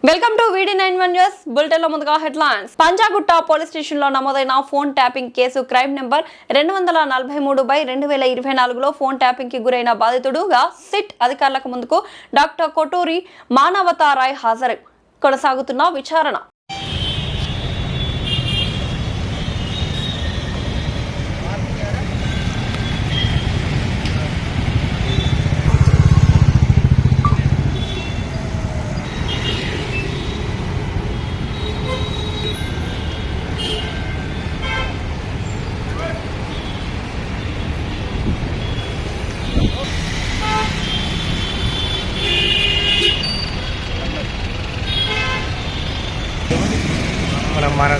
Welcome to VD91 news bulletin లో ముందుగా headlines. Panjagutta police station లో నమోదైన phone tapping case crime number 243/2024 లో ఫోన్ ట్యాపింగ్ కి గురైన బాధితుడుగా సిట్ అధికారులకు ముందుకు డాక్టర్ కొటూరి మానవతారాయ్ హాజరు. కొనసాగుతున్న విచారణ. మన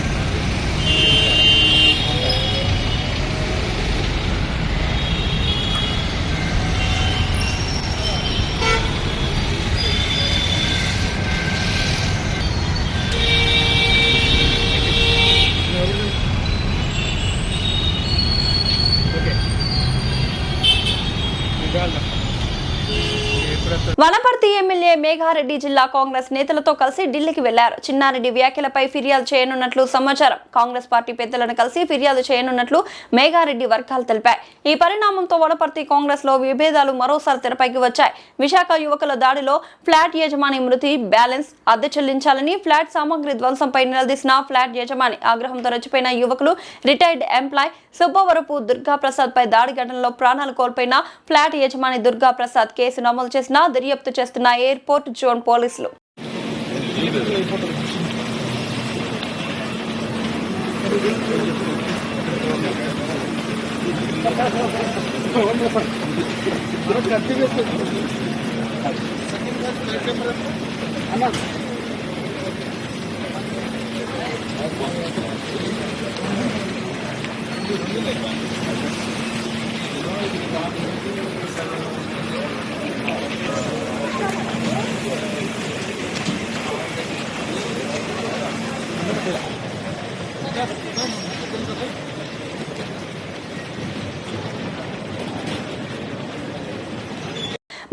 వనపర్తి ఎమ్మెల్యే మేఘారెడ్డి జిల్లా కాంగ్రెస్ నేతలతో కలిసి ఢిల్లీకి వెళ్లారు. చిన్నారెడ్డి వ్యాఖ్యలపై ఫిర్యాదు చేయనున్నట్లు సమాచారం. కాంగ్రెస్ పార్టీ పెద్దలను కలిసి ఫిర్యాదు చేయనున్నట్లు మేఘారెడ్డి వర్గాలు తెలిపాయి. ఈ పరిణామంతో వనపర్తి కాంగ్రెస్ లో విభేదాలు మరోసారి తెరపైకి వచ్చాయి. విశాఖ యువకుల దాడిలో ఫ్లాట్ యజమాని మృతి బ్యాలెన్స్ అద్దె చెల్లించాలని ఫ్లాట్ సామాగ్రి ధ్వంసంపై నిలదీసిన ఫ్లాట్ యజమాని ఆగ్రహంతో రెచ్చిపోయిన యువకులు రిటైర్డ్ ఎంప్లాయ్ సుబ్బవరపు దుర్గాప్రసాద్ పై దాడి ఘటనలో ప్రాణాలు కోల్పోయిన ఫ్లాట్ యజమాని దుర్గాప్రసాద్ కేసు నమోదు చేసిన దర్యాప్తు చేస్తున్న ఎయిర్పోర్ట్ జోన్ పోలీసులు.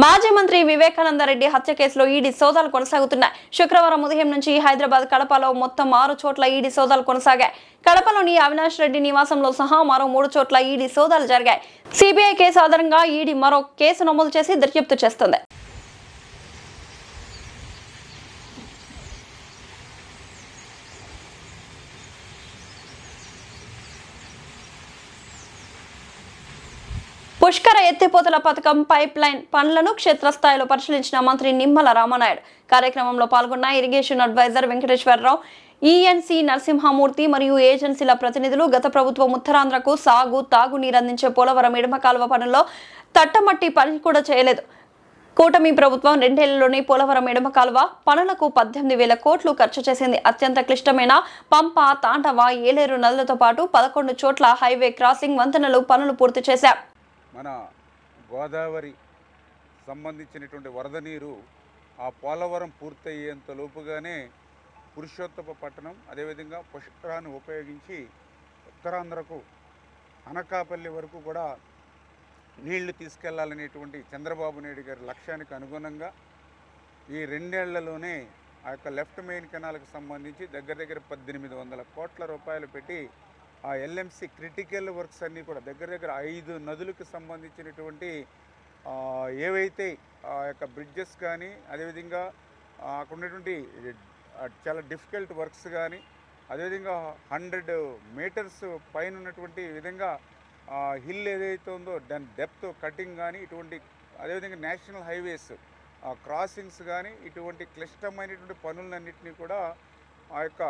మాజీ మంత్రి వివేకానందరెడ్డి హత్య కేసులో ఈడీ సోదాలు కొనసాగుతున్నాయి. శుక్రవారం ఉదయం నుంచి హైదరాబాద్ కడపలో మొత్తం 6 చోట్ల ఈడీ సోదాలు కొనసాగాయి. కడపలోని అవినాష్ రెడ్డి నివాసంలో సహా మరో 3 చోట్ల ఈడీ సోదాలు జరిగాయి. సిబిఐ కేసు ఆధారంగా ఈడీ మరో కేసు నమోదు చేసి దర్యాప్తు చేస్తుంది. పుష్కర ఎత్తిపోతల పథకం పైప్ లైన్ పనులను క్షేత్రస్థాయిలో పరిశీలించిన మంత్రి నిమ్మల రామనాయుడు. కార్యక్రమంలో పాల్గొన్న irrigation adviser Venkateswararao, ENC Narasimhamurthy మరియు ఏజెన్సీల ప్రతినిధులు గత ప్రభుత్వం ఉత్తరాంధ్రకు సాగు తాగునీరు అందించే పోలవరం ఎడమ కాలువ పనుల్లో తట్టమట్టి పని కూడా చేయలేదు. కూటమి ప్రభుత్వం 2 ఏళ్లలోనే పోలవరం ఎడమ కాలువ పనులకు 18,000 కోట్లు ఖర్చు చేసింది. అత్యంత క్లిష్టమైన పంప, తాండవ, ఏలేరు నదులతో పాటు 11 చోట్ల హైవే క్రాసింగ్ వంతెనలు పనులు పూర్తి చేశారు. మన గోదావరి సంబంధించినటువంటి వరద నీరు ఆ పోలవరం పూర్తయ్యేంత లోపుగానే పురుషోత్తమ పట్టణం అదేవిధంగా పుష్కరాన్ని ఉపయోగించి ఉత్తరాంధ్రకు అనకాపల్లి వరకు కూడా నీళ్లు తీసుకెళ్లాలనేటువంటి చంద్రబాబు నాయుడు గారి లక్ష్యానికి అనుగుణంగా ఈ 2 ఏళ్లలోనే ఆ యొక్క లెఫ్ట్ మెయిన్ కెనాల్కి సంబంధించి దగ్గర 1800 కోట్ల రూపాయలు పెట్టి ఆ ఎల్ఎంసి క్రిటికల్ వర్క్స్ అన్నీ కూడా దగ్గర 5 నదులకు సంబంధించినటువంటి ఏవైతే ఆ యొక్క బ్రిడ్జెస్ కానీ అదేవిధంగా అక్కడ ఉన్నటువంటి చాలా డిఫికల్ట్ వర్క్స్ కానీ అదేవిధంగా 100 మీటర్స్ పైన ఉన్నటువంటి విధంగా హిల్ ఏదైతే ఉందో దాని డెప్త్ కటింగ్ కానీ ఇటువంటి అదేవిధంగా నేషనల్ హైవేస్ క్రాసింగ్స్ కానీ ఇటువంటి క్లిష్టమైనటువంటి పనులన్నింటినీ కూడా ఆ యొక్క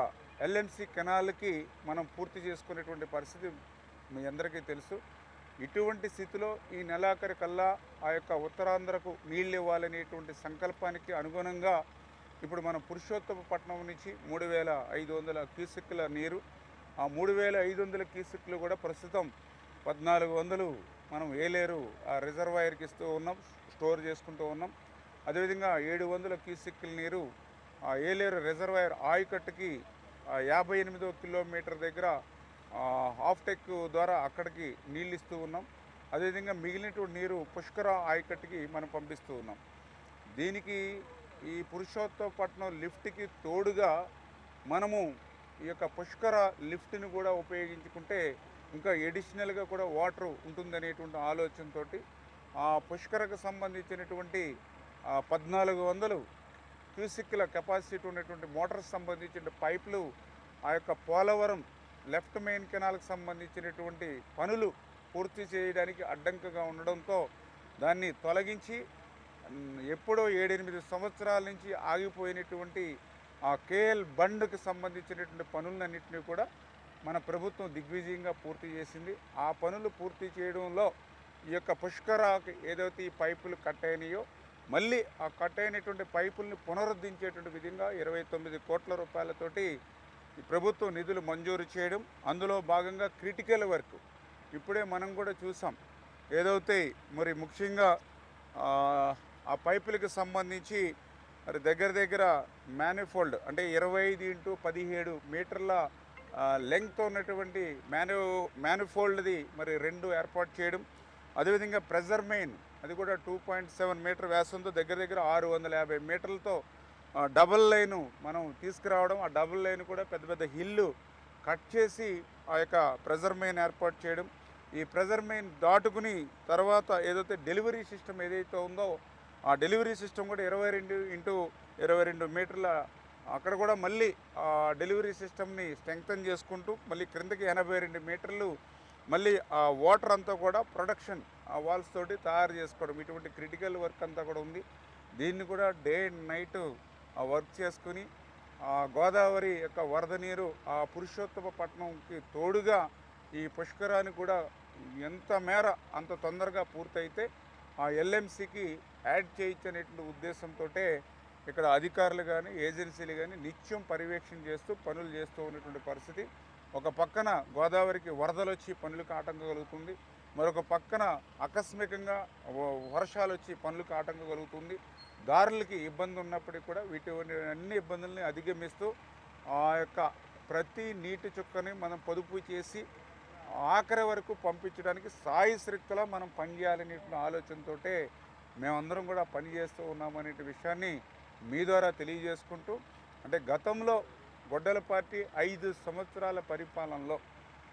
ఎల్ఎంసి కెనాల్కి మనం పూర్తి చేసుకునేటువంటి పరిస్థితి మీ అందరికీ తెలుసు. ఇటువంటి స్థితిలో ఈ నెలాఖరి కల్లా ఆ యొక్క ఉత్తరాంధ్రకు నీళ్ళు ఇవ్వాలనేటువంటి సంకల్పానికి అనుగుణంగా ఇప్పుడు మనం పురుషోత్తమపట్నం నుంచి 3,500 క్యూసెక్కుల నీరు, ఆ 3,500 క్యూసెక్కులు కూడా ప్రస్తుతం 1,400 మనం ఏలేరు ఆ రిజర్వాయర్కి ఇస్తూ ఉన్నాం, స్టోర్ చేసుకుంటూ ఉన్నాం. అదేవిధంగా 700 క్యూసెక్కుల నీరు ఆ ఏలేరు రిజర్వాయర్ ఆయకట్టుకి 58వ కిలోమీటర్ దగ్గర హాఫ్టెక్ ద్వారా అక్కడికి నీళ్ళు ఇస్తూ ఉన్నాం. అదేవిధంగా మిగిలినటువంటి నీరు పుష్కర ఆయకట్టుకి మనం పంపిస్తూ ఉన్నాం. దీనికి ఈ పురుషోత్తపట్నం లిఫ్ట్కి తోడుగా మనము ఈ యొక్క పుష్కర లిఫ్ట్ని కూడా ఉపయోగించుకుంటే ఇంకా ఎడిషనల్గా కూడా వాటర్ ఉంటుందనేటువంటి ఆలోచనతో ఆ పుష్కరకు సంబంధించినటువంటి 1400 క్యూసిక్ల కెపాసిటీ ఉన్నటువంటి మోటార్స్ సంబంధించిన పైపులు ఆ యొక్క పోలవరం లెఫ్ట్ మెయిన్ కెనాల్కి సంబంధించినటువంటి పనులు పూర్తి చేయడానికి అడ్డంకిగా ఉండడంతో దాన్ని తొలగించి ఎప్పుడో 7-8 సంవత్సరాల నుంచి ఆగిపోయినటువంటి ఆ కేఎల్ బండ్కి సంబంధించినటువంటి పనులన్నింటినీ కూడా మన ప్రభుత్వం దిగ్విజయంగా పూర్తి చేసింది. ఆ పనులు పూర్తి చేయడంలో ఈ యొక్క పుష్కరాకి ఏదైతే ఈ పైపులు కట్ అయినాయో మళ్ళీ ఆ కట్ అయినటువంటి పైపుల్ని పునరుద్ధరించేటువంటి విధంగా 29 కోట్ల రూపాయలతోటి ఈ ప్రభుత్వం నిధులు మంజూరు చేయడం, అందులో భాగంగా క్రిటికల్ వర్క్ ఇప్పుడే మనం కూడా చూసాం. ఏదైతే మరి ముఖ్యంగా ఆ పైపులకు సంబంధించి మరి దగ్గర మ్యానిఫోల్డ్ అంటే 25x17 మీటర్ల లెంగ్త్ ఉన్నటువంటి మ్యానిఫోల్డ్ది మరి 2 ఏర్పాటు చేయడం, అదేవిధంగా ప్రెజర్ మెయిన్ అది కూడా 2.7 మీటర్ వ్యాసంతో దగ్గర 650 మీటర్లతో డబుల్ లైను మనం తీసుకురావడం, ఆ డబుల్ లైన్ కూడా పెద్ద హిల్లు కట్ చేసి ఆ యొక్క ప్రెజర్ మెయిన్ ఏర్పాటు చేయడం. ఈ ప్రెజర్ మెయిన్ దాటుకుని తర్వాత ఏదైతే డెలివరీ సిస్టమ్ ఏదైతే ఉందో ఆ డెలివరీ సిస్టమ్ కూడా 22x22 మీటర్ల అక్కడ కూడా మళ్ళీ ఆ డెలివరీ సిస్టమ్ని స్ట్రెంగ్తన్ చేసుకుంటూ మళ్ళీ క్రిందకి 82 మీటర్లు మళ్ళీ ఆ వాటర్ అంతా కూడా ప్రొడక్షన్ ఆ వాల్స్ తోటి తయారు చేసుకోవడం, ఇటువంటి క్రిటికల్ వర్క్ అంతా కూడా ఉంది. దీన్ని కూడా డే అండ్ నైట్ వర్క్ చేసుకుని ఆ గోదావరి యొక్క వరద నీరు ఆ పురుషోత్తపట్నంకి తోడుగా ఈ పుష్కరాన్ని కూడా ఎంత మేర అంత తొందరగా పూర్తయితే ఆ ఎల్ఎంసీకి యాడ్ చేయొచ్చనేటువంటి ఉద్దేశంతో ఇక్కడ అధికారులు కానీ ఏజెన్సీలు కానీ నిత్యం పర్యవేక్షణ చేస్తూ పనులు చేస్తూ ఉన్నటువంటి పరిస్థితి. ఒక పక్కన గోదావరికి వరదలు వచ్చి పనులకు ఆటంకం కలుగుతుంది, మరొక పక్కన ఆకస్మికంగా వర్షాలు వచ్చి పనులకు ఆటంకం కలుగుతుంది. దారులకి ఇబ్బంది ఉన్నప్పటికీ కూడా వీటి అన్ని ఇబ్బందుల్ని అధిగమిస్తూ ఆ యొక్క ప్రతి నీటి చుక్కని మనం పొదుపు చేసి ఆఖరి వరకు పంపించడానికి సాయశక్తిలా మనం పనిచేయాలనే ఆలోచనతో మేమందరం కూడా పనిచేస్తూ ఉన్నామనే విషయాన్ని మీ ద్వారా తెలియజేసుకుంటూ, అంటే గతంలో గొడ్డల పార్టీ 5 సంవత్సరాల పరిపాలనలో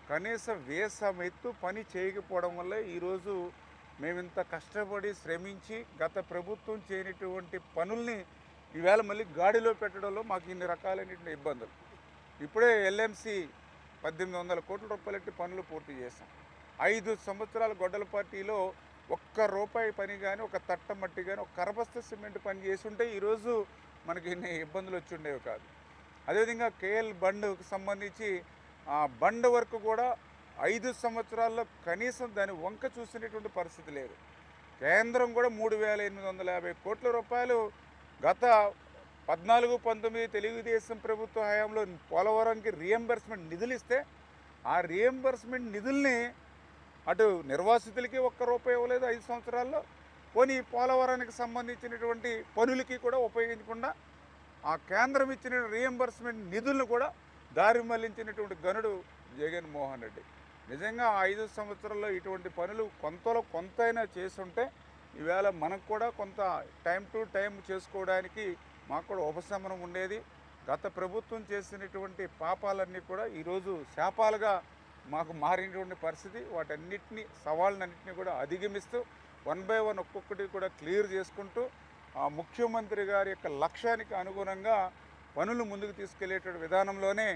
కనీసం వేసమెత్తు పని చేయకపోవడం వల్ల ఈరోజు మేమింత కష్టపడి శ్రమించి గత ప్రభుత్వం చేయనటువంటి పనుల్ని ఈవేళ మళ్ళీ గాడిలో పెట్టడంలో మాకు ఇన్ని రకాలైనటువంటి ఇబ్బందులు. ఇప్పుడే ఎల్ఎంసి 1800 కోట్ల రూపాయలకి పనులు పూర్తి చేశాం. 5 సంవత్సరాల గొడ్డల పార్టీలో ₹1 పని కానీ, ఒక తట్ట మట్టి కానీ, ఒక కరబస్త సిమెంట్ పని చేసి ఉంటే ఈరోజు మనకి ఇన్ని ఇబ్బందులు వచ్చి ఉండేవి కాదు. అదేవిధంగా కేఎల్ బండ్కి సంబంధించి ఆ బండ్ వరకు కూడా 5 సంవత్సరాల్లో కనీసం దాని వంక చూసినటువంటి పరిస్థితి లేదు. కేంద్రం కూడా 3,850 కోట్ల రూపాయలు గత 14-19 తెలుగుదేశం ప్రభుత్వ హయాంలో పోలవరంకి రీఎంబర్స్మెంట్ నిధులు ఇస్తే ఆ రీఎంబర్స్మెంట్ నిధుల్ని అటు నిర్వాసితులకి ₹1 ఇవ్వలేదు 5 సంవత్సరాల్లో. పోనీ పోలవరానికి సంబంధించినటువంటి పనులకి కూడా ఉపయోగించకుండా ఆ కేంద్రం ఇచ్చిన రీఎంబర్స్మెంట్ నిధులను కూడా దారి మళ్లించినటువంటి గనుడు జగన్మోహన్ రెడ్డి. నిజంగా 5 సంవత్సరాల్లో ఇటువంటి పనులు కొంతైనా చేసుంటే ఈవేళ మనకు కూడా కొంత టైం టు టైం చేసుకోవడానికి మాకు కూడా ఉపశమనం ఉండేది. గత ప్రభుత్వం చేసినటువంటి పాపాలన్నీ కూడా ఈరోజు శాపాలుగా మాకు మారినటువంటి పరిస్థితి. వాటన్నిటినీ సవాళ్ళన్నింటినీ కూడా అధిగమిస్తూ 1 by 1 ఒక్కొక్కటి కూడా క్లియర్ చేసుకుంటూ ఆ ముఖ్యమంత్రి గారి యొక్క లక్ష్యానికి అనుగుణంగా పనులు ముందుకు తీసుకెళ్లేటువంటి విధానంలోనే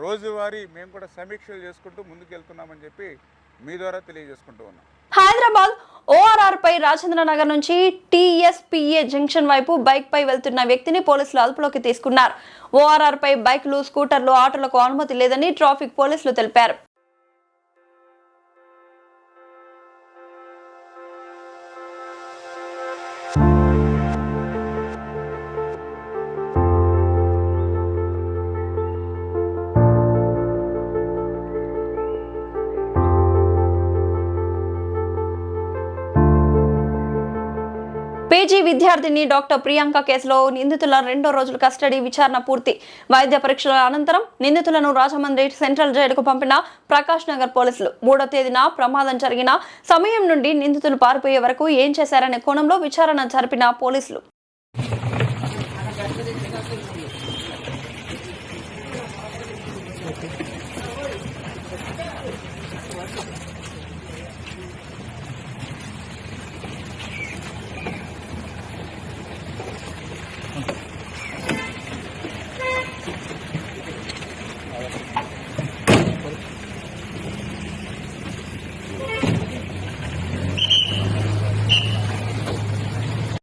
రోజువారీ మేము కూడా సమీక్షలు చేసుకుంటూ ముందుకెళ్తున్నామని చెప్పి మీ ద్వారా తెలియజేసుకుంటూ ఉన్నాం. హైదరాబాద్ ఓఆర్ఆర్ పై రాజేంద్ర నగర్ నుంచి టీఎస్పీఏ జంక్షన్ వైపు బైక్ పై వెళ్తున్న వ్యక్తిని పోలీసులు అదుపులోకి తీసుకున్నారు. ఓఆర్ఆర్ పై బైక్లు, స్కూటర్లు, ఆటోలకు అనుమతి లేదని ట్రాఫిక్ పోలీసులు తెలిపారు. పీజీ విద్యార్థిని డాక్టర్ ప్రియాంక కేసులో నిందితుల 2వ రోజు కస్టడీ విచారణ పూర్తి. వైద్య పరీక్షల అనంతరం నిందితులను రాజమండ్రి సెంట్రల్ జైలుకు పంపిన ప్రకాష్ నగర్ పోలీసులు 3వ తేదీన ప్రమాదం జరిగిన సమయం నుండి నిందితులు పారిపోయే వరకు ఏం చేశారనే కోణంలో విచారణ జరిపిన పోలీసులు.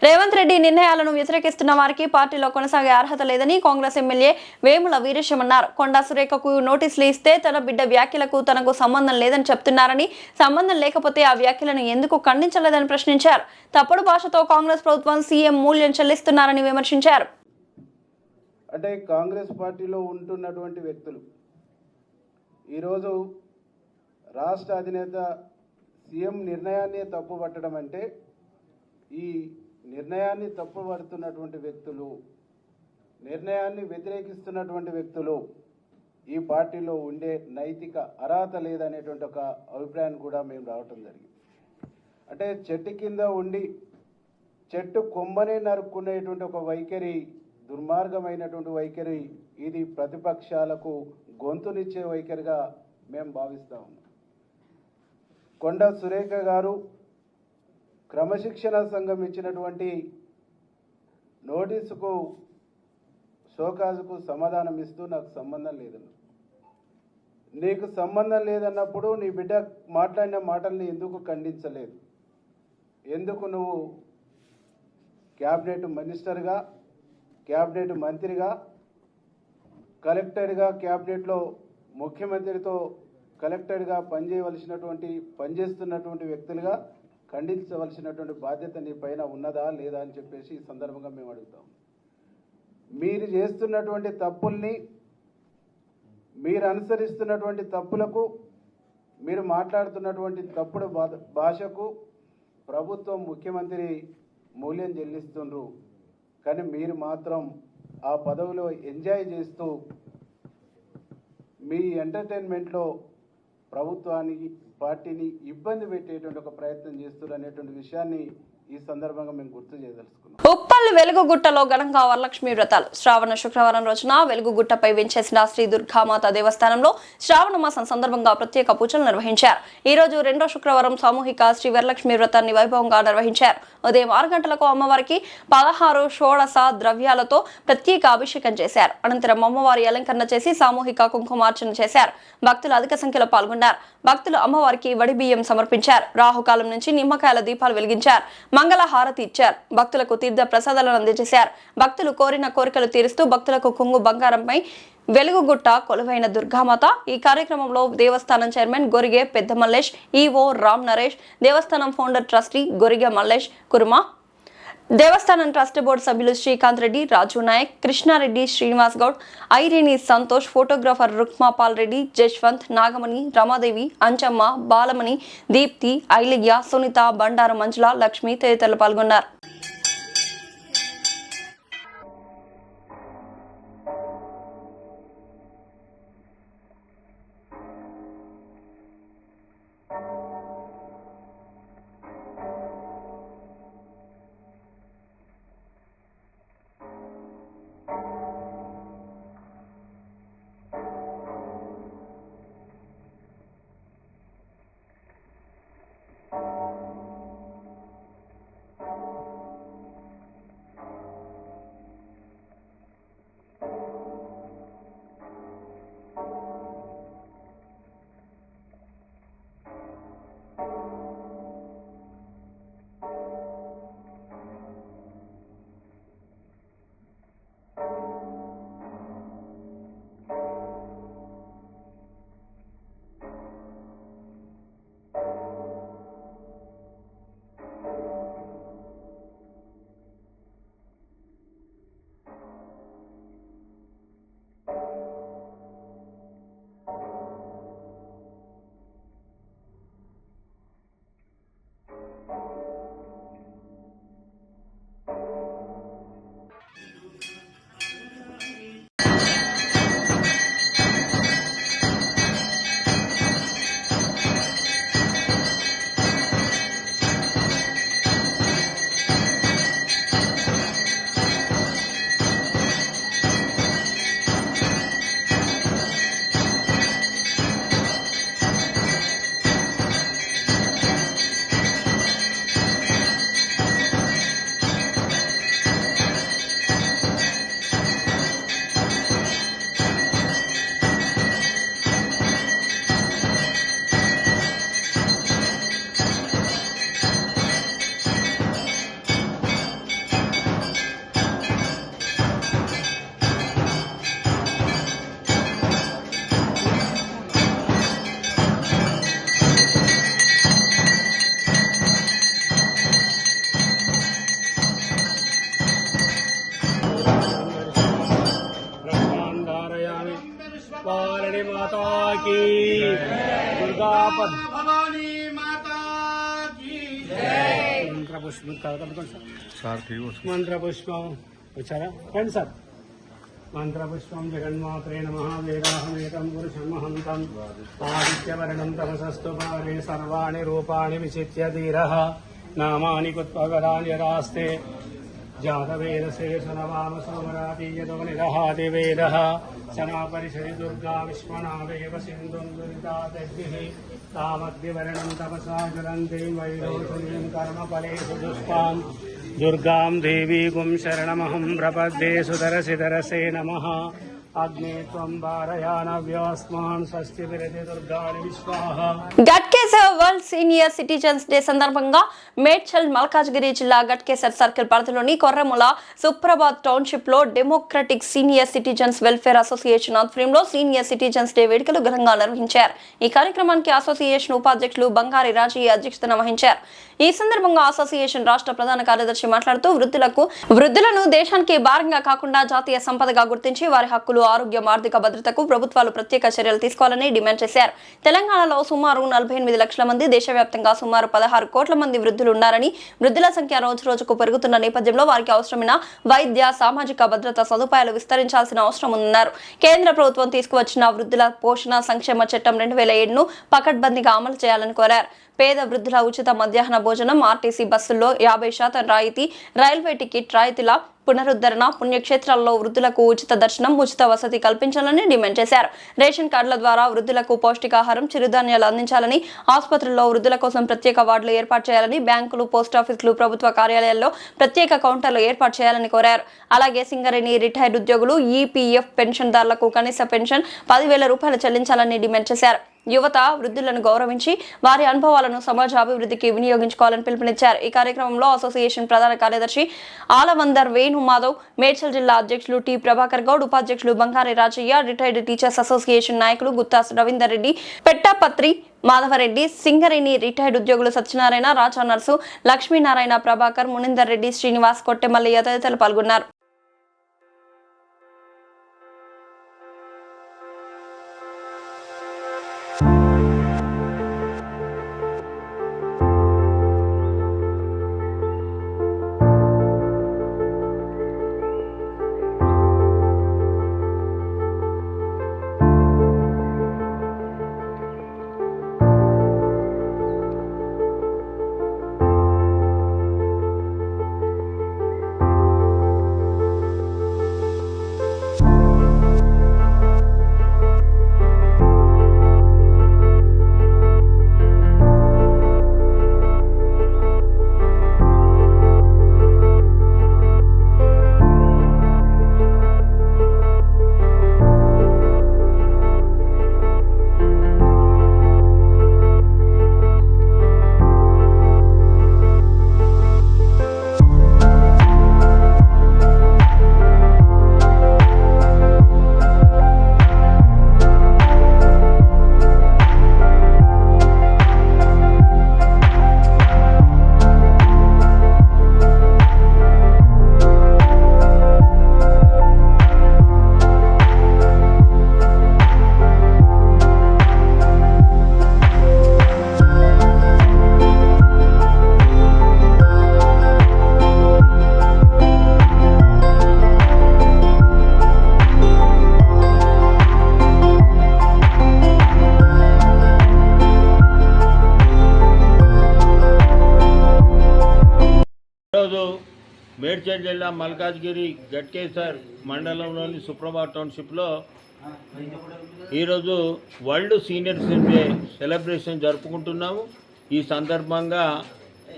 రేవంత్ రెడ్డి నిర్ణయాలను వ్యతిరేకిస్తున్న వారికి పార్టీలో కొనసాగే అర్హత లేదని కాంగ్రెస్ ఎమ్మెల్యే వేముల వీరేశం అన్నారు. కొండా సురేఖకు నోటీసులు ఇస్తే తన బిడ్డ వ్యాఖ్యలకు తనకు సంబంధం లేదని చెప్తున్నారని, సంబంధం లేకపోతే ఆ వ్యాఖ్యలను ఎందుకు ఖండించలేదని ప్రశ్నించారు. తప్పుడు భాషతో కాంగ్రెస్ ప్రభుత్వం సీఎం మూల్యం చెల్లిస్తున్నారని విమర్శించారు. అంటే కాంగ్రెస్ పార్టీలో ఉంటున్నటువంటి వ్యక్తులు ఈరోజు రాష్ట్ర అధినేత సీఎం నిర్ణయాన్ని తప్పుపట్టడం అంటే ఈ నిర్ణయాన్ని తప్పుపడుతున్నటువంటి వ్యక్తులు, నిర్ణయాన్ని వ్యతిరేకిస్తున్నటువంటి వ్యక్తులు ఈ పార్టీలో ఉండే నైతిక అర్హత లేదనేటువంటి ఒక అభిప్రాయాన్ని కూడా మేము రావటం జరిగింది. అంటే చెట్టు కింద ఉండి చెట్టు కొమ్మనే నరుక్కునేటువంటి ఒక వైఖరి, దుర్మార్గమైనటువంటి వైఖరి, ఇది ప్రతిపక్షాలకు గొంతునిచ్చే వైఖరిగా మేము భావిస్తా ఉన్నాం. కొండా సురేఖ గారు క్రమశిక్షణ సంఘం ఇచ్చినటువంటి నోటీసుకు, షోకాజుకు సమాధానం ఇస్తూ నాకు సంబంధం లేదన్న. నీకు సంబంధం లేదన్నప్పుడు నీ బిడ్డ మాట్లాడిన మాటల్ని ఎందుకు ఖండించలేదు? ఎందుకు నువ్వు క్యాబినెట్ మినిస్టర్గా, క్యాబినెట్ మంత్రిగా, కలెక్టర్గా, క్యాబినెట్లో ముఖ్యమంత్రితో కలెక్టర్గా పనిచేస్తున్నటువంటి వ్యక్తులుగా ఖండించవలసినటువంటి బాధ్యత నీ పైన ఉన్నదా లేదా అని చెప్పేసి ఈ సందర్భంగా మేము అడుగుతాం. మీరు చేస్తున్నటువంటి తప్పుల్ని, మీరు అనుసరిస్తున్నటువంటి తప్పులకు, మీరు మాట్లాడుతున్నటువంటి తప్పుడు భాషకు ప్రభుత్వం, ముఖ్యమంత్రి మూల్యం చెల్లిస్తుండ్రు. కానీ మీరు మాత్రం ఆ పదవిలో ఎంజాయ్ చేస్తూ మీ ఎంటర్టైన్మెంట్లో ప్రభుత్వానికి, పార్టీని ఇబ్బంది పెట్టేటువంటి ఒక ప్రయత్నం చేస్తున్నారు అనేటువంటి విషయాన్ని ఈ సందర్భంగా మేము గుర్తు చేయదలుచుకున్నాం. ఉప్పల్ వెలుగుగుట్టలో ఘనంగా వరలక్ష్మి వ్రతాలు. శ్రావణ శుక్రవారం రోజున వెలుగుగుట్టపై వెంచేసిన శ్రీ దుర్గామాత దేవస్థానంలో శ్రావణ మాసం సందర్భంగా ప్రత్యేక పూజలు నిర్వహించారు. ఈ రోజు రెండో శుక్రవారం సామూహిక శ్రీ వరలక్ష్మి వ్రతాన్ని వైభవంగా నిర్వహించారు. ఉదయం 6 గంటలకు అమ్మవారికి 16 షోడశ ద్రవ్యాలతో ప్రత్యేక అభిషేకం చేశారు. అనంతరం అమ్మవారి అలంకరణ చేసి సామూహిక కుంకుమార్చన చేశారు. భక్తులు అధిక సంఖ్యలో పాల్గొన్నారు. భక్తులు అమ్మవారికి వడి బియ్యం సమర్పించారు. రాహుకాలం నుంచి నిమ్మకాయల దీపాలు వెలిగించారు. మంగళ హారతి ఇచ్చారు. భక్తులకు తీర్థ ప్రసాదాలను అందజేశారు. భక్తులు కోరిన కోరికలు తీరుస్తూ భక్తులకు కొంగు బంగారంపై వెలుగుగుట్ట కొలువైన దుర్గామాత. ఈ కార్యక్రమంలో దేవస్థానం చైర్మన్ గొరిగే పెద్ద మల్లేష్, ఈవో రామ్ నరేష్, దేవస్థానం ఫౌండర్ ట్రస్టీ గొరిగే మల్లేష్ కుర్మా, దేవస్థానం ట్రస్ట్ బోర్డు సభ్యులు శ్రీకాంత్ రెడ్డి, రాజు నాయక్, కృష్ణారెడ్డి, శ్రీనివాస్ గౌడ్, ఐరిని సంతోష్, ఫోటోగ్రాఫర్ రుక్మాపాల్ రెడ్డి, జశ్వంత్, నాగమణి, రమాదేవి, అంచమ్మ, బాలమణి, దీప్తి, ఐలియ్య, సునీత, బండారు మంజుల, లక్ష్మి తదితరులు పాల్గొన్నారు. की दुर्गा भवानी माता की मंत्र पुष्प సార్ मंत्र पुष्पम వచ్చారా రండి సార్ मंत्र पुष्पम जगन्मात्रे नमः वेदाहमेकं पुरुषमहन्तं आदित्यवर्णं तमसस्तु पारे सर्वाणि रूपाणि विचित्य धीरः नामानि कुत्पगदानि यदास्ते जातवेदसे सनवाम सोमराति यतो निरहाति वेदः सनापरिषदि दुर्गा विश्वनादेव सिन्धुं दुरितादिभिः तामद्यवर्णं तपसा ज्वलन्तीं वैरोचनीं कर्मफलेषु दुष्टां दुर्गां देवीं शरणमहं प्रपद्ये सुतरसितरसे नमः अग्ने त्वं वारयानव्योऽस्मान् षष्ठिभिरति दुर्गाणि विश्वाः Ghatkesar world senior citizens day సందర్భంగా మేడ్చల్ మల్కాజ్గిరి జిల్లా గట్కేసర్ సర్కిల్ పరిధిలోని కొర్రముల సుప్రభాత్ టౌన్షిప్ లో democratic senior citizens welfare association ఆధ్వర్యంలో సీనియర్ సిటిజన్స్ డే వేడుకలు ఘనంగా నిర్వహించారు. ఈ కార్యక్రమానికి అసోసియేషన్ ఉపాధ్యక్షులు బంగారి రాజీ అధ్యక్షతన వహించారు. ఈ సందర్భంగా అసోసియేషన్ రాష్ట్ర ప్రధాన కార్యదర్శి మాట్లాడుతూ వృద్ధులను దేశానికి భారంగా కాకుండా జాతీయ సంపదగా గుర్తించి వారి హక్కులు, ఆరోగ్యం, ఆర్థిక భద్రతకు ప్రభుత్వాలు ప్రత్యేక చర్యలు తీసుకోవాలని డిమాండ్ చేశారు. తెలంగాణలో సుమారు 48 లక్షల మంది, దేశవ్యాప్తంగా సుమారు 16 కోట్ల మంది వృద్ధులు ఉన్నారని, వృద్ధుల సంఖ్య రోజు రోజుకు పెరుగుతున్న నేపథ్యంలో వారికి అవసరమైన వైద్య, సామాజిక భద్రత సదుపాయాలు విస్తరించాల్సిన అవసరం ఉందన్నారు. కేంద్ర ప్రభుత్వం తీసుకువచ్చిన వృద్ధుల పోషణ సంక్షేమ చట్టం 2007ను పకడ్బందీగా అమలు చేయాలని కోరారు. పేద వృద్ధుల ఉచిత మధ్యాహ్న భోజనం, ఆర్టీసీ బస్సుల్లో 50% రాయితీ, రైల్వే టికెట్ రాయితీల పునరుద్ధరణ, పుణ్యక్షేత్రాల్లో వృద్ధులకు ఉచిత దర్శనం, ఉచిత వసతి కల్పించాలని డిమాండ్ చేశారు. రేషన్ కార్డుల ద్వారా వృద్ధులకు పౌష్టికాహారం, చిరుధాన్యాలు అందించాలని, ఆసుపత్రుల్లో వృద్ధుల కోసం ప్రత్యేక వార్డులు ఏర్పాటు చేయాలని, బ్యాంకులు, పోస్టాఫీసులు, ప్రభుత్వ కార్యాలయాల్లో ప్రత్యేక కౌంటర్లు ఏర్పాటు చేయాలని కోరారు. అలాగే సింగరేణి రిటైర్డ్ ఉద్యోగులు, ఈపీఎఫ్ పెన్షన్దారులకు కనీస పెన్షన్ 10,000 రూపాయలు చెల్లించాలని డిమాండ్ చేశారు. యువత వృద్ధులను గౌరవించి వారి అనుభవాలను సమాజ అభివృద్ధికి వినియోగించుకోవాలని పిలుపునిచ్చారు. ఈ కార్యక్రమంలో అసోసియేషన్ ప్రధాన కార్యదర్శి ఆలవందర్ వేణుమాధవ్, మేడ్చల్ జిల్లా అధ్యక్షులు టి ప్రభాకర్ గౌడ్, ఉపాధ్యక్షులు బంగారి రాజయ్య, రిటైర్డ్ టీచర్స్ అసోసియేషన్ నాయకులు గుత్తా రవీందర్ రెడ్డి, పెట్టపత్రి మాధవరెడ్డి, సింగరేణి రిటైర్డ్ ఉద్యోగులు సత్యనారాయణ, రాజా నర్సు, లక్ష్మీనారాయణ, ప్రభాకర్, మునిందర్ రెడ్డి, శ్రీనివాస్, కొట్టెమల్లి తదితరులు పాల్గొన్నారు. మేడ్చల్ జిల్లా మల్కాజ్గిరి గట్కేసర్ మండలంలోని సుప్రభాత్ టౌన్షిప్లో ఈరోజు world senior citizen day celebration జరుపుకుంటున్నాము. ఈ సందర్భంగా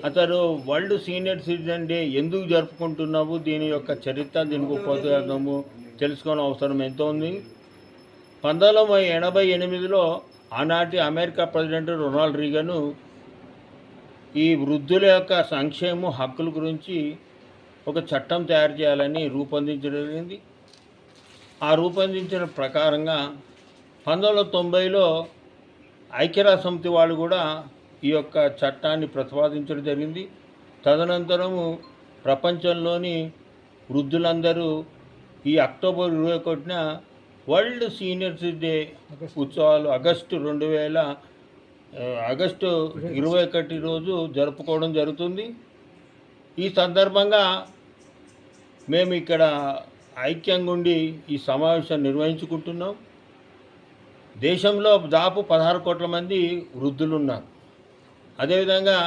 అతను వరల్డ్ సీనియర్ సిటిజన్ డే ఎందుకు జరుపుకుంటున్నాము, దీని యొక్క చరిత్ర, దీనికి ఉపయోగము తెలుసుకోవడం అవసరం ఎంతో ఉంది. 1988లో ఆనాటి అమెరికా ప్రెసిడెంట్ రొనాల్డ్ రీగన్ ఈ వృద్ధుల యొక్క సంక్షేమ హక్కుల గురించి ఒక చట్టం తయారు చేయాలని రూపొందించడం జరిగింది. ఆ రూపొందించిన ప్రకారంగా 1990లో ఐక్యరాజ్యసమితి వాళ్ళు కూడా ఈ యొక్క చట్టాన్ని ప్రతిపాదించడం జరిగింది. తదనంతరము ప్రపంచంలోని వృద్ధులందరూ ఈ అక్టోబర్ 21న వరల్డ్ సీనియర్స్ డే ఉత్సవాలు ఆగస్టు 21 రోజు జరుపుకోవడం జరుగుతుంది. ఈ సందర్భంగా మేము ఇక్కడ ఐక్యంగా ఉండి ఈ సమావేశం నిర్వహించుకుంటున్నాం. దేశంలో దాదాపు 16 కోట్ల మంది వృద్ధులు ఉన్నారు. అదేవిధంగా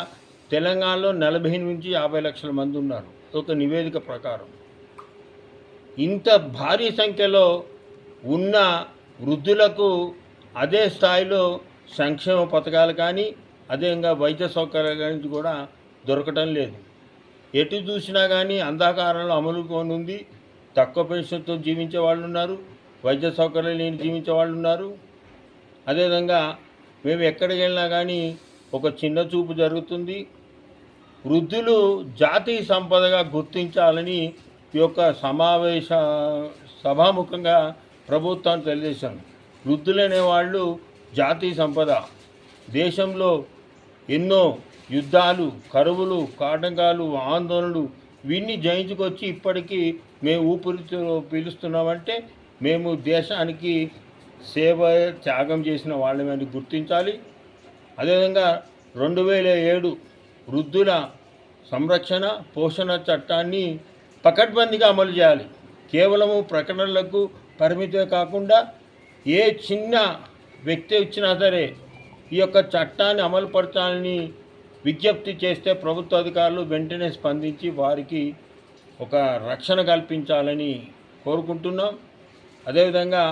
తెలంగాణలో 40 నుంచి 50 లక్షల మంది ఉన్నారు ఒక నివేదిక ప్రకారం. ఇంత భారీ సంఖ్యలో ఉన్న వృద్ధులకు అదే స్థాయిలో సంక్షేమ పథకాలు కానీ అదేవిధంగా వైద్య సౌకర్యాల గురించి కూడా దొరకటం లేదు. ఎటు చూసినా కానీ అంధకారంలో అమలు ఉంది. తక్కువ పెన్షన్తో జీవించే వాళ్ళు ఉన్నారు, వైద్య సౌకర్యాలు లేని జీవించే వాళ్ళు ఉన్నారు. అదేవిధంగా మేము ఎక్కడికి వెళ్ళినా కానీ ఒక చిన్న చూపు జరుగుతుంది. వృద్ధులు జాతీయ సంపదగా గుర్తించాలని ఈ యొక్క సభాముఖంగా ప్రభుత్వాన్ని తెలియజేశాను. వృద్ధులనే వాళ్ళు జాతీయ సంపద. దేశంలో ఎన్నో యుద్ధాలు, కరువులు, కాటకాలు, ఆందోళనలు ఇవన్నీ జయించుకొచ్చి ఇప్పటికీ మేము ఊపిరితో పీలుస్తున్నామంటే మేము దేశానికి సేవ త్యాగం చేసిన వాళ్ళని గుర్తించాలి. అదేవిధంగా 2007 వృద్ధుల సంరక్షణ పోషణ చట్టాన్ని పకడ్బందీగా అమలు చేయాలి. కేవలము ప్రకటనలకు పరిమితే కాకుండా ఏ చిన్న వ్యక్తి వచ్చినా సరే ఈ యొక్క చట్టాన్ని అమలుపరచాలని విజ్ఞప్తి చేస్తే ప్రభుత్వ అధికారులు వెంటనే స్పందించి వారికి ఒక రక్షణ కల్పించాలని కోరుకుంటున్నాం. అదేవిధంగా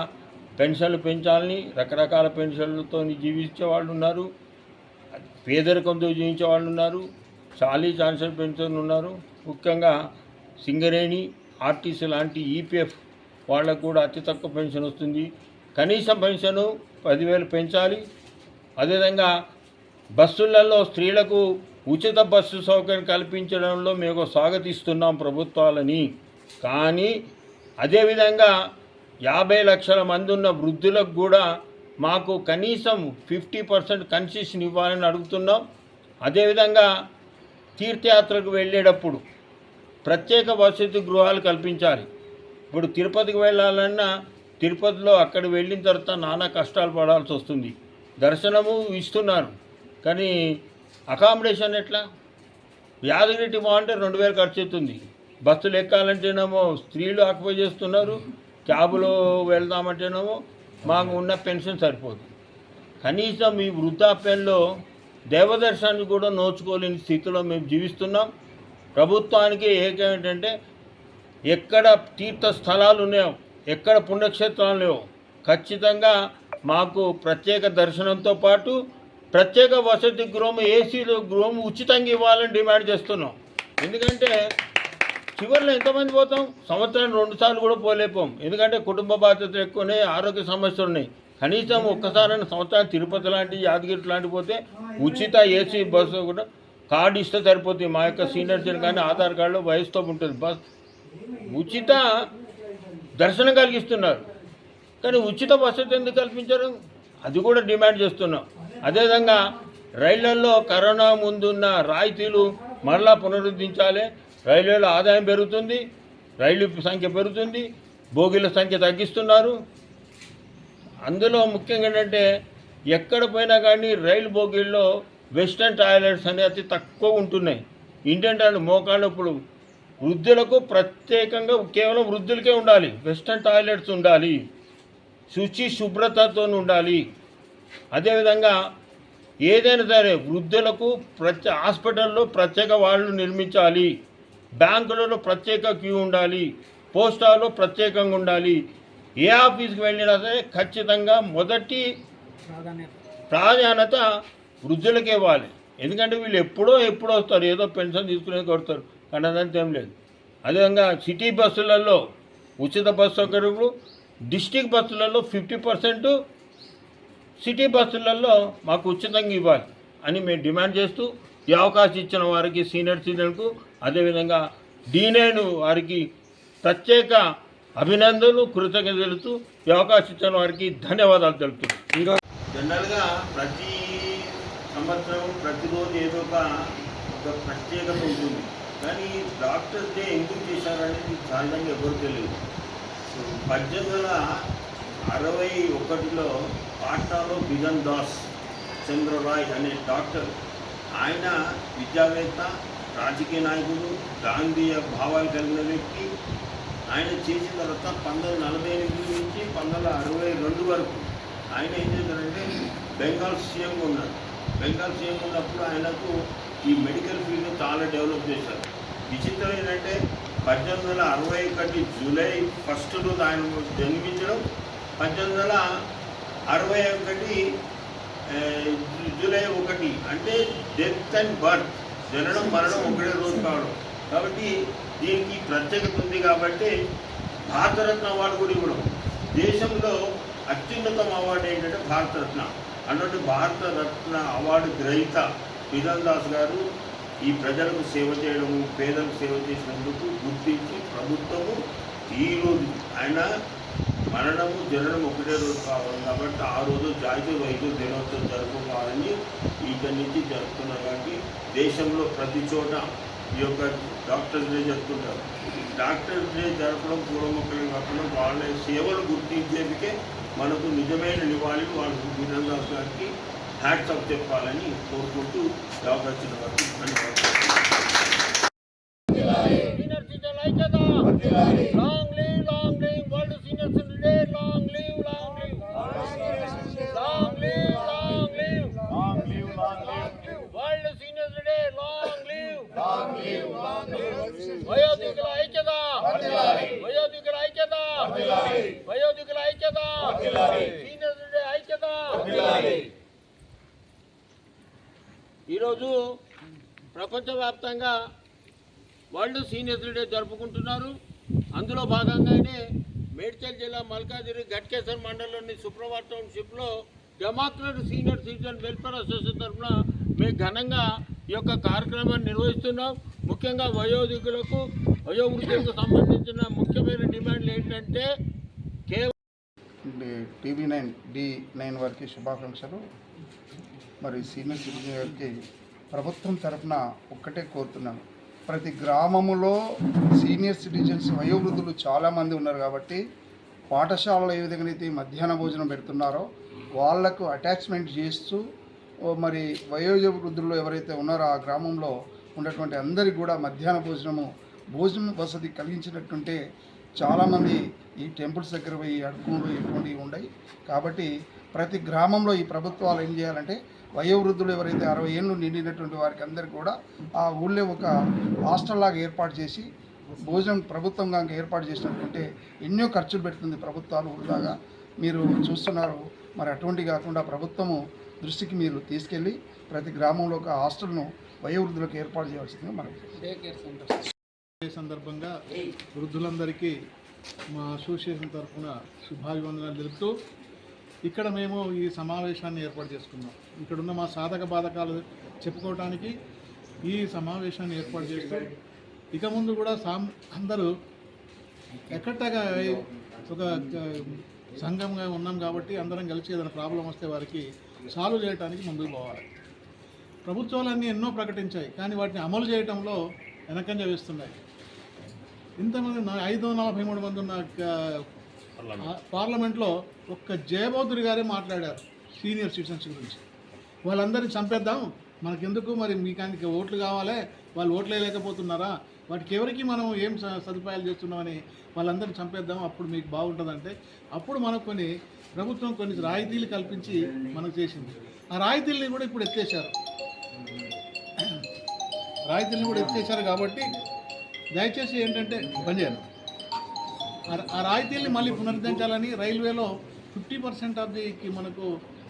పెన్షన్లు పెంచాలని, రకరకాల పెన్షన్లతో జీవించే వాళ్ళు ఉన్నారు, పేదరికంతో జీవించే వాళ్ళు ఉన్నారు, చాలీ ఛాన్సర్ పెన్షన్ ఉన్నారు. ముఖ్యంగా సింగరేణి, ఆర్టీసీ లాంటి ఈపీఎఫ్ వాళ్ళకు కూడా అతి తక్కువ పెన్షన్ వస్తుంది. కనీస పెన్షను 10,000 పెంచాలి. అదేవిధంగా బస్సులలో స్త్రీలకు ఉచిత బస్సు సౌకర్యం కల్పించడంలో మేము స్వాగతిస్తున్నాం ప్రభుత్వాలని. కానీ అదేవిధంగా 50 లక్షల మంది ఉన్న వృద్ధులకు కూడా మాకు కనీసం 50% కన్సెషన్ ఇవ్వాలని అడుగుతున్నాం. అదేవిధంగా తీర్థయాత్రకు వెళ్ళేటప్పుడు ప్రత్యేక వసతి గృహాలు కల్పించాలి. ఇప్పుడు తిరుపతికి వెళ్ళాలన్నా తిరుపతిలో అక్కడ వెళ్ళిన తర్వాత నానా కష్టాలు పడాల్సి వస్తుంది. దర్శనము ఇస్తున్నారు కానీ అకామిడేషన్ ఎట్లా? యాదగిరి బాగుంటే 2,000 ఖర్చు అవుతుంది. బస్సులు ఎక్కాలంటేనేమో స్త్రీలు ఆక్యుపై చేస్తున్నారు, క్యాబులో వెళ్దామంటేనేమో మాకు ఉన్న పెన్షన్ సరిపోదు. కనీసం ఈ వృద్ధాప్యంలో దేవదర్శనాన్ని కూడా నోచుకోలేని స్థితిలో మేము జీవిస్తున్నాం. ప్రభుత్వానికి ఏకేంటంటే ఎక్కడ తీర్థస్థలాలు ఉన్నాయో, ఎక్కడ పుణ్యక్షేత్రాలు లేవో ఖచ్చితంగా మాకు ప్రత్యేక దర్శనంతో పాటు ప్రత్యేక వసతి గృహం, ఏసీలు గృహం ఉచితంగా ఇవ్వాలని డిమాండ్ చేస్తున్నాం. ఎందుకంటే చివరిలో ఎంతమంది పోతాం? సంవత్సరానికి 2 సార్లు కూడా పోలేకపోం. ఎందుకంటే కుటుంబ బాధ్యతలు ఎక్కువనే, ఆరోగ్య సమస్యలు ఉన్నాయి. కనీసం ఒక్కసారైనా సంవత్సరానికి తిరుపతి లాంటి, యాదగిరి లాంటి పోతే ఉచిత ఏసీ బస్సు కూడా కార్డు ఇస్తే సరిపోతుంది. మా యొక్క సీనియర్ కానీ ఆధార్ కార్డులో వయసుతో ఉంటుంది. బస్ ఉచిత దర్శనం కలిగిస్తున్నారు కానీ ఉచిత వసతి ఎందుకు కల్పించారు? అది కూడా డిమాండ్ చేస్తున్నాం. అదేవిధంగా రైళ్లలో కరోనా ముందున్న రాయితీలు మరలా పునరుద్ధరించాలి. రైల్వేలో ఆదాయం పెరుగుతుంది, రైలు సంఖ్య పెరుగుతుంది, బోగీల సంఖ్య తగ్గిస్తున్నారు. అందులో ముఖ్యంగా ఏంటంటే ఎక్కడ పోయినా కానీ రైలు బోగీల్లో వెస్టర్న్ టాయిలెట్స్ అనేవి అతి తక్కువ ఉంటున్నాయి. ఇండియన్ టాయిలెట్ మోకాళ్ళప్పుడు వృద్ధులకు ప్రత్యేకంగా కేవలం వృద్ధులకే ఉండాలి, వెస్టర్న్ టాయిలెట్స్ ఉండాలి, శుభ్రతతో ఉండాలి. అదేవిధంగా ఏదైనా సరే వృద్ధులకు హాస్పిటల్లో ప్రత్యేక వాళ్ళు నిర్మించాలి, బ్యాంకులలో ప్రత్యేక క్యూ ఉండాలి, పోస్టాల్లో ప్రత్యేకంగా ఉండాలి. ఏ ఆఫీస్కి వెళ్ళినా సరే ఖచ్చితంగా మొదటి ప్రాధాన్యత వృద్ధులకే ఇవ్వాలి. ఎందుకంటే వీళ్ళు ఎప్పుడో వస్తారు, ఏదో పెన్షన్ తీసుకునేది కొడతారు, కానీ అదంతా ఏం లేదు. అదేవిధంగా సిటీ బస్సులలో ఉచిత బస్సు సౌకర్యాలు, డిస్టిక్ బస్సులలో 50%, సిటీ బస్సులలో మాకు ఉచితంగా ఇవ్వాలి అని మేము డిమాండ్ చేస్తూ ఈ అవకాశం ఇచ్చిన వారికి, సీనియర్ సిటిజన్కు, అదేవిధంగా D9 వారికి ప్రత్యేక అభినందనలు, కృతజ్ఞతలు తెలుపుతూ ఈ అవకాశం ఇచ్చిన వారికి ధన్యవాదాలు తెలుపుతున్నాం. ఇంకా జనరల్గా ప్రతి సంవత్సరం ప్రతిరోజు ఏదో ఒక ప్రత్యేకత ఉంటుంది, కానీ డాక్టర్స్ డే ఎందుకు చేశారనేది సహజంగా ఎవరు తెలియదు. 18 1961లో పాట్నాలో బిగన్ దాస్ చంద్రరాయ్ అనే డాక్టర్, ఆయన విద్యావేత్త, రాజకీయ నాయకుడు, గాంధీయ భావాలు కలిగిన వ్యక్తి. ఆయన చేసిన తర్వాత 1948 నుంచి 1962 వరకు ఆయన ఏం చేశారంటే బెంగాల్ సీఎంగా ఉన్నారు. బెంగాల్ సీఎం ఉన్నప్పుడు ఆయనకు ఈ మెడికల్ ఫీల్డ్ చాలా డెవలప్ చేశారు. విచిత్రం ఏంటంటే 1861 జూలై 1 రోజు ఆయన జన్మించడం, 1861 జూలై 1 అంటే డెత్ అండ్ బర్త్, జననం మరణం ఒకటే రోజు కావడం. కాబట్టి దీనికి ప్రత్యేకత ఉంది. కాబట్టి భారతరత్న అవార్డు కూడా ఇవ్వడం. దేశంలో అత్యున్నతం అవార్డు ఏంటంటే భారతరత్న. అన్నట్టు భారతరత్న అవార్డు గ్రహీత బిగన్ దాస్ గారు ఈ ప్రజలకు సేవ చేయడము, పేదలకు సేవ చేసినందుకు గుర్తించి ప్రభుత్వము ఈరోజు ఆయన మరణము జననం ఒకటే రోజు కావాలి కాబట్టి ఆ రోజు జాతీయ వైద్యుల దినోత్సవం జరుపుకోవాలని ఇక్కడి నుంచి జరుపుతున్నారు. కాబట్టి దేశంలో ప్రతి చోట ఈ యొక్క డాక్టర్స్ డే జరుపుతుంటారు. డాక్టర్స్ డే జరపడం పూర్వముఖం కాకుండా వాళ్ళ సేవలు గుర్తించేందుకే మనకు నిజమైన నివాళి వాళ్ళు బిగన్ దాస్ గారికి హ్యాట్స్ ఆఫ్ చెప్పాలని కోరుకుంటూ అవకాశం వరకు వయోధికుల ఐక్యత, వయోధికుల ఐక్యత, వయోధికుల ఐక్యత, సీనియర్స్ డే ఐక్యత. ఈరోజు ప్రపంచవ్యాప్తంగా వరల్డ్ సీనియర్స్ డే జరుపుకుంటున్నారు. అందులో భాగంగానే మేడ్చల్ జిల్లా మల్కాజిరి గట్కేసర్ మండలంలోని సుప్రభాత్ టౌన్షిప్లో democratic senior citizen welfare association తరఫున మేము ఘనంగా ఈ యొక్క కార్యక్రమాన్ని నిర్వహిస్తున్నాం. ముఖ్యంగా వయోధికులకు, వయోవృద్ధులకు సంబంధించిన ముఖ్యమైన డిమాండ్లు ఏంటంటే TV9 D9 వారికి శుభాకాంక్షలు. మరి సీనియర్ సిటిజన్ గారికి ప్రభుత్వం తరఫున ఒక్కటే కోరుతున్నాను, ప్రతి గ్రామములో సీనియర్ సిటిజన్స్ వయోవృద్ధులు చాలామంది ఉన్నారు కాబట్టి పాఠశాలలో ఏ విధంగా అయితే మధ్యాహ్న భోజనం పెడుతున్నారో వాళ్లకు అటాచ్మెంట్ చేస్తూ మరి వయోవృద్ధులు ఎవరైతే ఉన్నారో ఆ గ్రామంలో ఉన్నటువంటి అందరికీ కూడా మధ్యాహ్న భోజనం వసతి కలిగించినట్టుంటే చాలామంది ఈ టెంపుల్స్ దగ్గర పోయి అడుక్కులు ఇటువంటివి ఉన్నాయి. కాబట్టి ప్రతి గ్రామంలో ఈ ప్రభుత్వాలు ఏం చేయాలంటే వయోవృద్ధులు ఎవరైతే 60 ఏళ్ళు నిండినటువంటి వారికి అందరికీ కూడా ఆ ఊళ్ళో ఒక హాస్టల్ లాగా ఏర్పాటు చేసి భోజనం ప్రభుత్వంగా ఏర్పాటు చేసినట్టుంటే ఎన్నో ఖర్చులు పెడుతుంది ప్రభుత్వాలు ఊళ్ళలాగా మీరు చూస్తున్నారు. మరి అటువంటి కాకుండా ప్రభుత్వము దృష్టికి మీరు తీసుకెళ్ళి ప్రతి గ్రామంలో ఒక హాస్టల్ను వయోవృద్ధులకు ఏర్పాటు చేయవలసిందిగా మనకి. ఈ సందర్భంగా వృద్ధులందరికీ మా అసోసియేషన్ తరఫున శుభాభివందనాలు తెలుపుతూ ఇక్కడ మేము ఈ సమావేశాన్ని ఏర్పాటు చేసుకున్నాం. ఇక్కడున్న మా సాధక బాధకాలు చెప్పుకోవడానికి ఈ సమావేశాన్ని ఏర్పాటు చేస్తూ ఇక ముందు కూడా అందరూ ఎక్కట్టగా ఒక సంఘంగా ఉన్నాం కాబట్టి అందరం కలిసి ఏదైనా ప్రాబ్లం వస్తే వారికి సాల్వ్ చేయడానికి ముందుకు పోవాలి. ప్రభుత్వాలన్నీ ఎన్నో ప్రకటించాయి కానీ వాటిని అమలు చేయడంలో వెనకంజ వేస్తున్నాయి. ఇంతమంది 543 మంది ఉన్న పార్లమెంట్లో ఒక్క జయబౌద్ధుడి గారే మాట్లాడారు సీనియర్ సిటిజన్స్ గురించి. వాళ్ళందరినీ చంపేద్దాం, మనకెందుకు, మరి మీకు ఓట్లు కావాలి, వాళ్ళు ఓట్లు వేయలేకపోతున్నారా, వాటికి ఎవరికి మనం ఏం సదుపాయాలు చేస్తున్నామని వాళ్ళందరినీ చంపేద్దాం, అప్పుడు మీకు బాగుంటుందంటే అప్పుడు మనకు ప్రభుత్వం కొన్ని రాయితీలు కల్పించి మనకు చేసింది. ఆ రాయితీలని కూడా ఇప్పుడు ఎత్తేసారు. కాబట్టి దయచేసి ఏంటంటే బంద్ చేయాలి. ఆ రాయితీల్ని మళ్ళీ పునరుద్ధరించాలని రైల్వేలో 50% ఆఫ్ దికి మనకు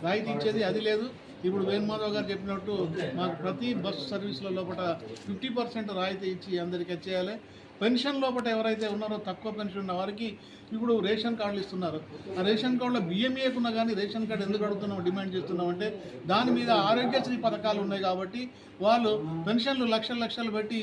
రాయితీ ఇచ్చేది అది లేదు. ఇప్పుడు వేణుమాధవ్ గారు చెప్పినట్టు మాకు ప్రతి బస్సు సర్వీసుల లోపల 50% రాయితీ ఇచ్చి అందరికీ వచ్చేయాలి. పెన్షన్ లోపల ఎవరైతే ఉన్నారో తక్కువ పెన్షన్ ఉన్న వారికి ఇప్పుడు రేషన్ కార్డులు ఇస్తున్నారు. ఆ రేషన్ కార్డులో బియ్యం ఇవ్వకున్నా కానీ రేషన్ కార్డు ఎందుకు అడుగుతున్నాం, డిమాండ్ చేస్తున్నామంటే దాని మీద ఆరోగ్యశ్రీ పథకాలు ఉన్నాయి కాబట్టి వాళ్ళు పెన్షన్లు లక్షలు పెట్టి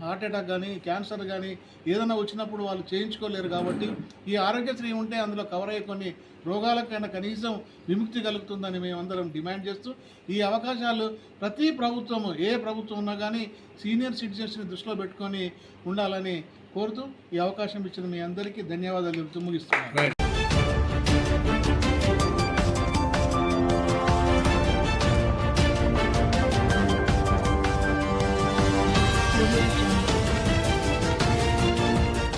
హార్ట్ అటాక్ కానీ క్యాన్సర్ కానీ ఏదైనా వచ్చినప్పుడు వాళ్ళు చేయించుకోలేరు. కాబట్టి ఈ ఆరోగ్యశ్రీ ఉంటే అందులో కవర్ అయ్యే కొన్ని రోగాలకైనా కనీసం విముక్తి కలుగుతుందని మేమందరం డిమాండ్ చేస్తూ ఈ అవకాశాలు ప్రతి ప్రభుత్వము ఏ ప్రభుత్వం ఉన్నా కానీ సీనియర్ సిటిజన్స్ని దృష్టిలో పెట్టుకొని ఉండాలని కోరుతూ ఈ అవకాశం ఇచ్చిన మీ అందరికీ ధన్యవాదాలు ముగిస్తున్నాను.